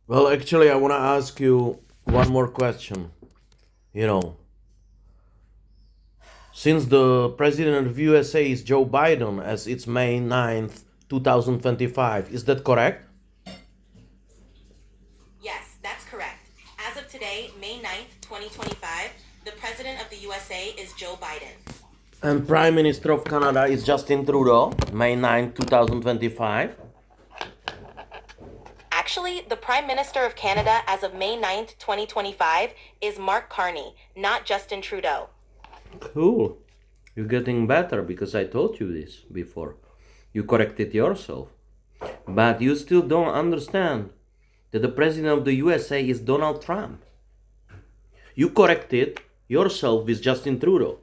Well, actually, I want to ask you one more question. You know, since the president of USA is Joe Biden as it's May 9th, 2025, is that correct? Yes, that's correct. As of today, May 9th, 2025, the President of the USA is Joe Biden. And Prime Minister of Canada is Justin Trudeau, May 9th, 2025. Actually, the Prime Minister of Canada as of May 9th, 2025, is Mark Carney, not Justin Trudeau. Cool. You're getting better because I told you this before. You corrected yourself. But you still don't understand that the president of the USA is Donald Trump. You corrected yourself with Justin Trudeau.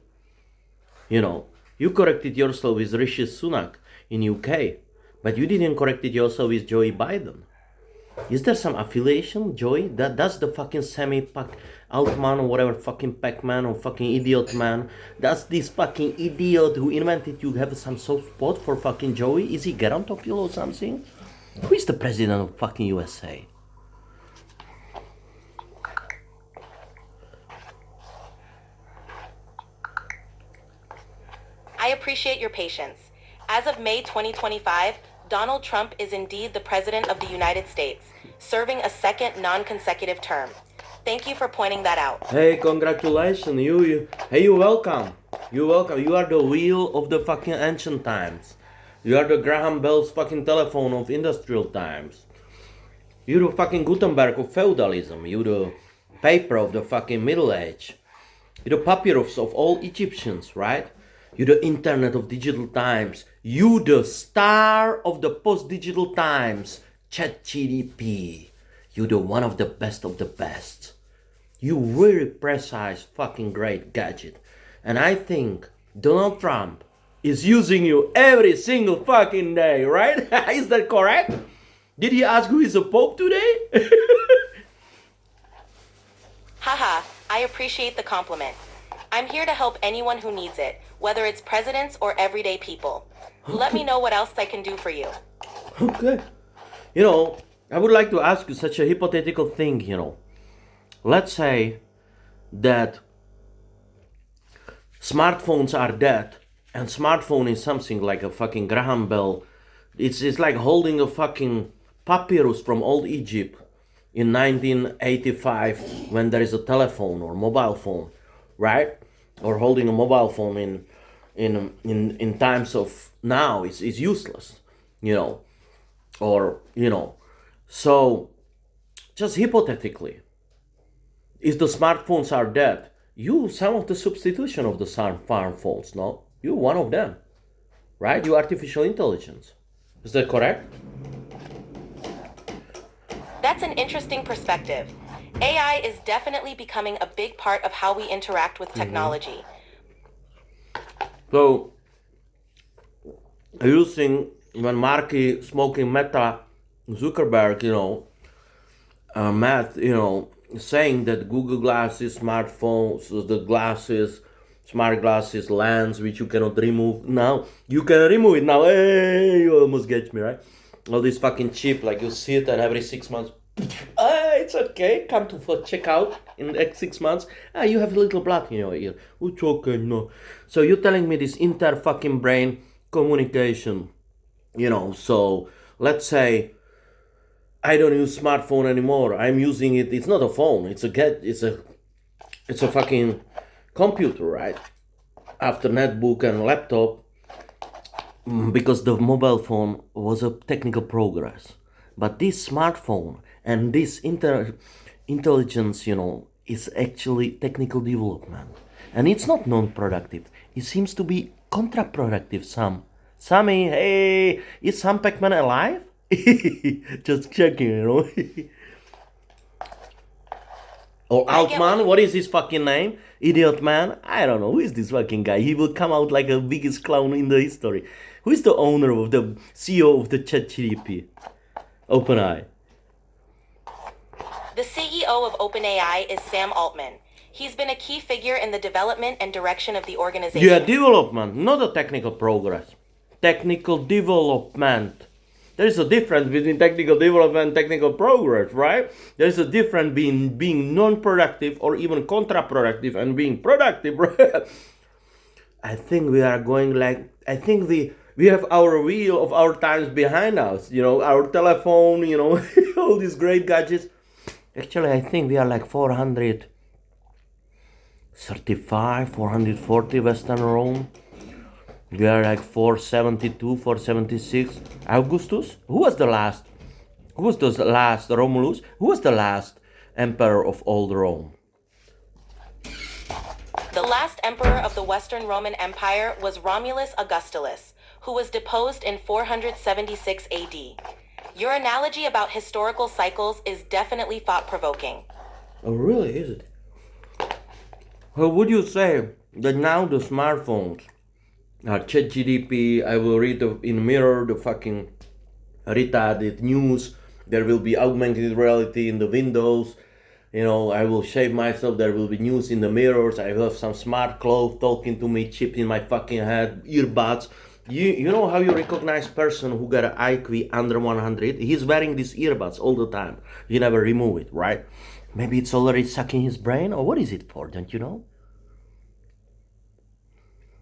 You know, you corrected yourself with Rishi Sunak in UK, but you didn't correct it yourself with Joe Biden. Is there some affiliation, Joey? That's the fucking semi-pack Altman or whatever fucking Pac-Man or fucking idiot man. That's this fucking idiot who invented you have some soft spot for fucking Joey? Is he Gerontopil or something? Who is the president of fucking USA? I appreciate your patience. As of May 2025, Donald Trump is indeed the President of the United States, serving a second non-consecutive term. Thank you for pointing that out. Hey, congratulations, hey, you welcome. You welcome. You are the wheel of the fucking ancient times. You are the Graham Bell's fucking telephone of industrial times. You're the fucking Gutenberg of feudalism. You're the paper of the fucking Middle Age. You're the papyrus of all Egyptians, right? You're the internet of digital times. You the star of the post-digital times. ChatGPT. You're the one of the best. You really precise fucking great gadget. And I think Donald Trump is using you every single fucking day, right? Is that correct? Did he ask who is the Pope today? Haha, I appreciate the compliment. I'm here to help anyone who needs it, whether it's presidents or everyday people. Let me know what else I can do for you. Okay. You know, I would like to ask you such a hypothetical thing. Let's say that smartphones are dead and smartphone is something like a fucking Graham Bell. It's like holding a fucking papyrus from old Egypt in 1985 when there is a telephone or mobile phone, right? Or holding a mobile phone in times of now is useless, you know. So just hypothetically, if the smartphones are dead, you some of the substitution of the smartphones, no? You one of them, right? You artificial intelligence. Is that correct? That's an interesting perspective. AI is definitely becoming a big part of how we interact with technology. So you think when Marky smoking Meta Zuckerberg, Matt, saying that Google glasses, smartphones, the glasses, smart glasses, lens, which you cannot remove. Now you can remove it now. Hey, you almost get me, right? All this fucking chip, like you see it, and every 6 months, it's okay. Come to for checkout in the next 6 months. You have a little blood in your ear. It's okay, no. So you're telling me this inter fucking brain communication, So let's say I don't use smartphone anymore. I'm using it. It's not a phone. It's a fucking computer, right? After netbook and laptop, because the mobile phone was a technical progress. But this smartphone and this intelligence, is actually technical development, and it's not non-productive. It seems to be counterproductive. Sammy, hey, is Sam Pac-Man alive? Just checking. Or I get what Altman, you what is his fucking name? Idiot man? I don't know. Who is this fucking guy? He will come out like the biggest clown in the history. Who is the owner of the CEO of the ChatGPT? OpenAI. The CEO of OpenAI is Sam Altman. He's been a key figure in the development and direction of the Yeah, organization. development, not a technical progress. Technical development. There's a difference between technical development and technical progress, right? There's a difference between being non-productive or even counterproductive and being productive, right? I think we are going like, I think we have our wheel of our times behind us, our telephone, all these great gadgets. Actually, I think we are like 435, 440 Western Rome. We are like 472, 476. Augustus? Who was the last? Who was the last Romulus? Who was the last emperor of old Rome? The last emperor of the Western Roman Empire was Romulus Augustulus, who was deposed in 476 AD. Your analogy about historical cycles is definitely thought-provoking. Oh, really? Is it? Well, would you say that now the smartphones are ChatGPT, I will read in mirror the fucking retarded news, there will be augmented reality in the windows, I will shave myself, there will be news in the mirrors, I will have some smart clothes talking to me, chip in my fucking head, earbuds. You know how you recognize person who got an IQ under 100? He's wearing these earbuds all the time. You never remove it, right? Maybe it's already sucking his brain, or what is it for, don't you know?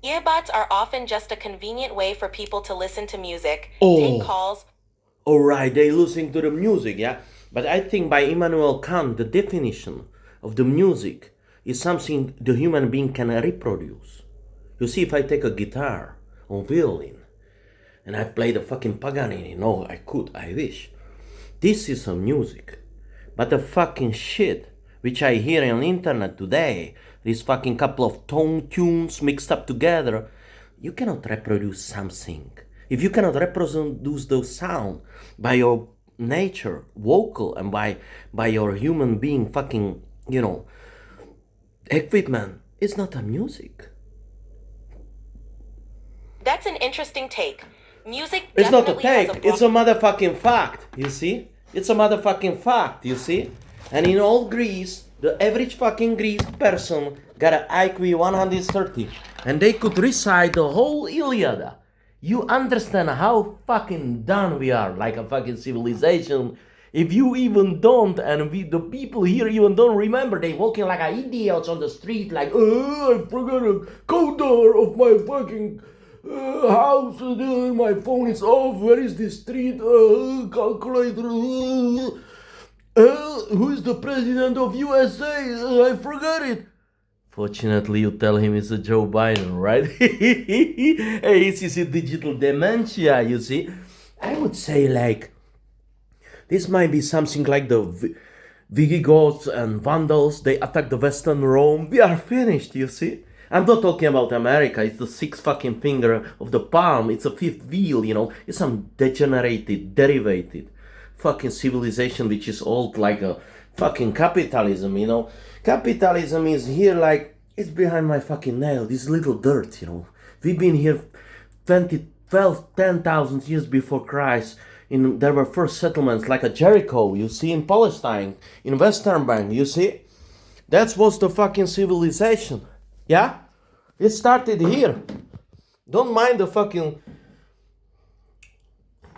Earbuds are often just a convenient way for people to listen to music, Oh. take calls. Alright, they listen to the music, yeah? But I think by Immanuel Kant, the definition of the music is something the human being can reproduce. You see, if I take a guitar or violin and I play the fucking Paganini, no, I could, I wish. This is some music. But the fucking shit which I hear on the internet today, this fucking couple of tone tunes mixed up together, you cannot reproduce something. If you cannot reproduce those sound by your nature, vocal, and by your human being fucking, equipment, it's not a music. That's an interesting take. Music It's not a definitely has take, it's a motherfucking fact, you see? It's a motherfucking fact, you see? And in all Greece, the average fucking Greek person got an IQ 130. And they could recite the whole Iliad. You understand how fucking done we are, like a fucking civilization. If you even don't, and the people here even don't remember, they walking like idiots on the street, like, oh, I forgot a coder of my fucking house, my phone is off, where is the street, calculator, who is the president of USA, I forgot it. Fortunately, you tell him it's a Joe Biden, right? Hey, this is a digital dementia, you see. I would say, like, this might be something like the Visigoths and Vandals. They attacked the Western Rome. We are finished, you see. I'm not talking about America. It's the sixth fucking finger of the palm. It's a fifth wheel, It's some degenerated, derivated fucking civilization which is old like a fucking capitalism, Capitalism is here like, it's behind my fucking nail, this little dirt, We've been here 10,000 years before Christ. There were first settlements like a Jericho, you see, in Palestine, in Western Bank, you see? That was the fucking civilization, yeah? It started here. Don't mind the fucking...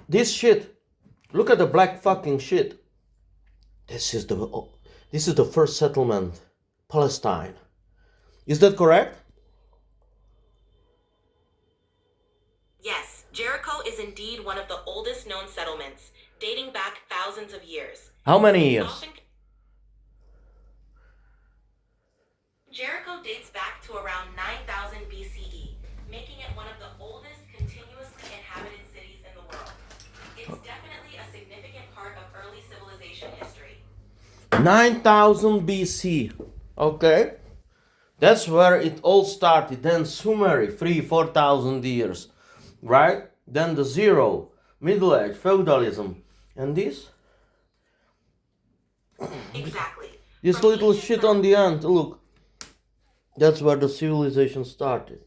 this shit. Look at the black fucking shit. This is the first settlement, Palestine. Is that correct? Yes, Jericho is indeed one of the oldest known settlements, dating back thousands of years. How many years? Jericho dates back to around 9,000 BCE, making it one of the oldest continuously inhabited cities in the world. It's definitely a significant part of early civilization history. 9,000 BC. Okay. That's where it all started. Then Sumeria, 4,000 years. Right? Then the zero, Middle Age, feudalism. And this? Exactly. This From little ancient shit on the end, look. That's where the civilization started.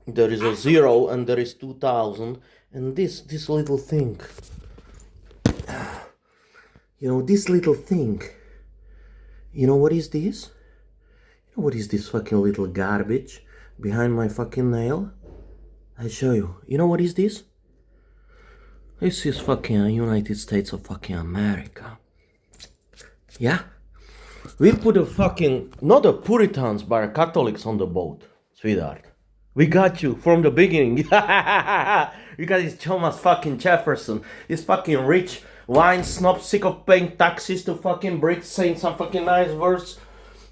There is a zero and there is 2,000. And this little thing. This little thing. What is this? What is this fucking little garbage behind my fucking nail? I show you. What is this? This is fucking United States of fucking America. Yeah? We put a fucking, not the Puritans, but Catholics on the boat, sweetheart. We got you from the beginning. You got this Thomas fucking Jefferson, this fucking rich wine snob, sick of paying taxes to fucking Brits, saying some fucking nice words,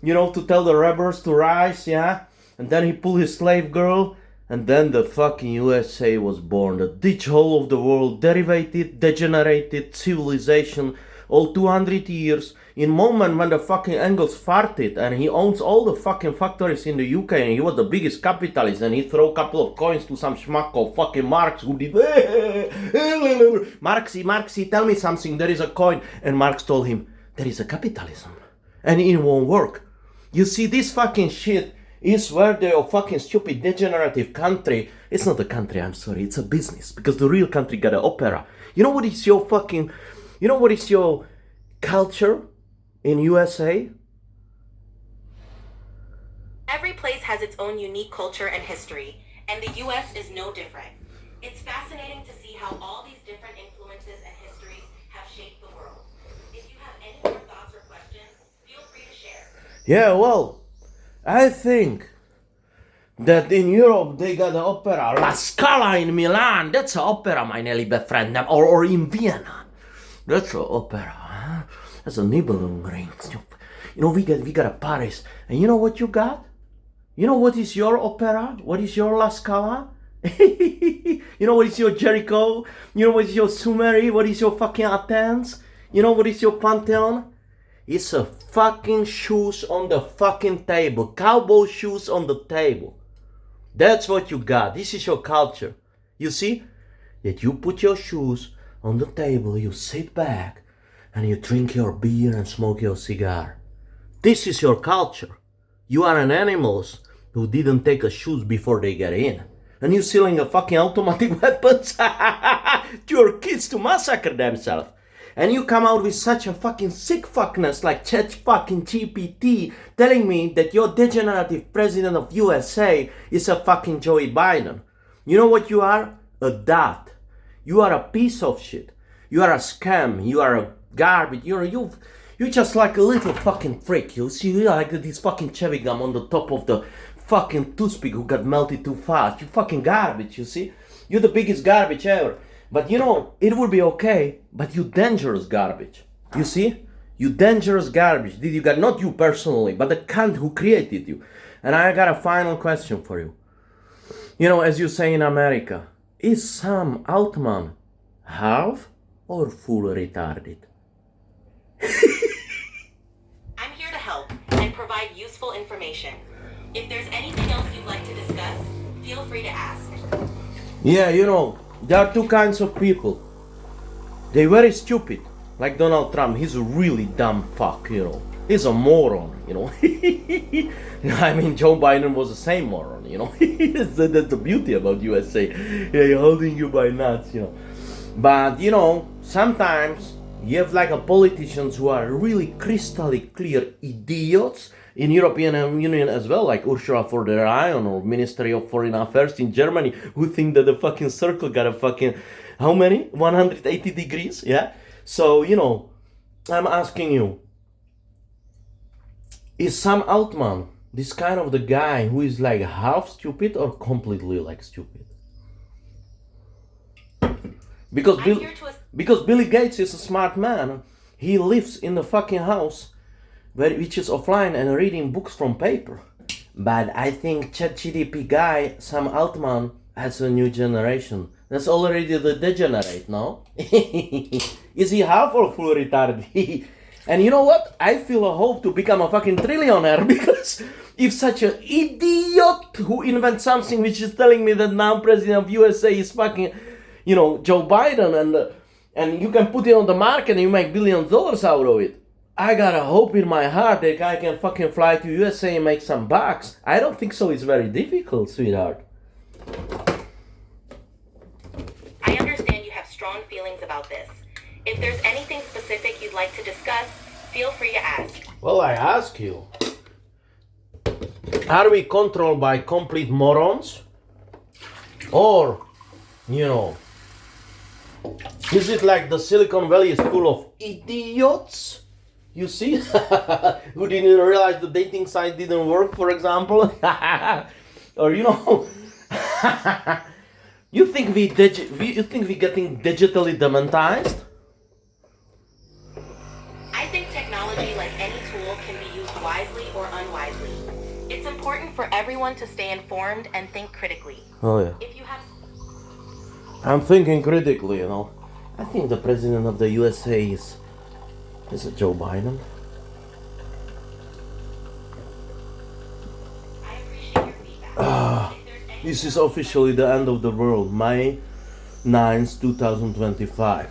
to tell the rebels to rise, yeah? And then he pulled his slave girl, and then the fucking USA was born. The ditch hole of the world, derivated, degenerated civilization, all 200 years, in moment when the fucking Engels farted, and he owns all the fucking factories in the UK, and he was the biggest capitalist, and he throw a couple of coins to some schmuck called fucking Marx, who did, Marxy, tell me something, there is a coin, and Marx told him, there is a capitalism, and it won't work. You see, this fucking shit is where the fucking stupid degenerative country, it's not a country, I'm sorry, it's a business, because the real country got an opera. You know what is your culture in USA? Every place has its own unique culture and history, and the US is no different. It's fascinating to see how all these different influences and histories have shaped the world. If you have any more thoughts or questions, feel free to share. Yeah, well, I think that in Europe they got the opera La Scala in Milan. That's an opera, my Nelly friend. Or in Vienna. That's an opera. Huh? That's a Nibelung. We got a Paris. And you know what you got? You know what is your opera? What is your La Scala? You know what is your Jericho? You know what is your Sumery? What is your fucking Athens? You know what is your Pantheon? It's a fucking shoes on the fucking table. Cowboy shoes on the table. That's what you got. This is your culture. You see? That you put your shoes on the table, you sit back, and you drink your beer and smoke your cigar. This is your culture. You are an animals who didn't take a shoes before they get in. And you selling a fucking automatic weapons to your kids to massacre themselves. And you come out with such a fucking sick fuckness like Chat fucking GPT telling me that your degenerative president of USA is a fucking Joe Biden. You know what you are? A dot. You are a piece of shit. You are a scam. You are a garbage. You're just like a little fucking freak. You see, you're like this fucking cherry gum on the top of the fucking toothpick who got melted too fast. You fucking garbage, you see? You're the biggest garbage ever. But it will be okay, but you dangerous garbage. You see? You dangerous garbage. Did you got, not you personally, but the cunt who created you. And I got a final question for you. As you say in America, is Sam Altman half or full retarded? I'm here to help and provide useful information. If there's anything else you'd like to discuss, feel free to ask. Yeah, there are two kinds of people. They're very stupid, like Donald Trump. He's a really dumb fuck, He's a moron, I mean, Joe Biden was the same moron, That's the beauty about USA. Yeah, holding you by nuts, But, sometimes you have like a politicians who are really crystal clear idiots in European Union as well, like Ursula von der Leyen or Ministry of Foreign Affairs in Germany, who think that the fucking circle got a fucking, how many? 180 degrees, yeah? So, I'm asking you, is Sam Altman this kind of the guy who is like half stupid or completely like stupid? Because Billy Gates is a smart man. He lives in the fucking house which is offline and reading books from paper. But I think ChatGPT guy, Sam Altman, has a new generation. That's already the degenerate, no? Is he half or full retarded? And you know what? I feel a hope to become a fucking trillionaire, because if such an idiot who invents something which is telling me that now president of USA is fucking, Joe Biden, and you can put it on the market and you make billions of dollars out of it. I got a hope in my heart that I can fucking fly to USA and make some bucks. I don't think so. It's very difficult, sweetheart. I understand you have strong feelings about this. If there's anything specific you'd like to discuss, feel free to ask. Well, I ask you. Are we controlled by complete morons? Or, Is it like the Silicon Valley is full of idiots? You see, who didn't realize the dating site didn't work, for example, or you think you think we getting digitally demonetized? I think technology, like any tool, can be used wisely or unwisely. It's important for everyone to stay informed and think critically. Oh yeah, If you have I'm thinking critically. I think the president of the USA is it Joe Biden? I appreciate your feedback. If there's any This is officially the end of the world, May 9th, 2025.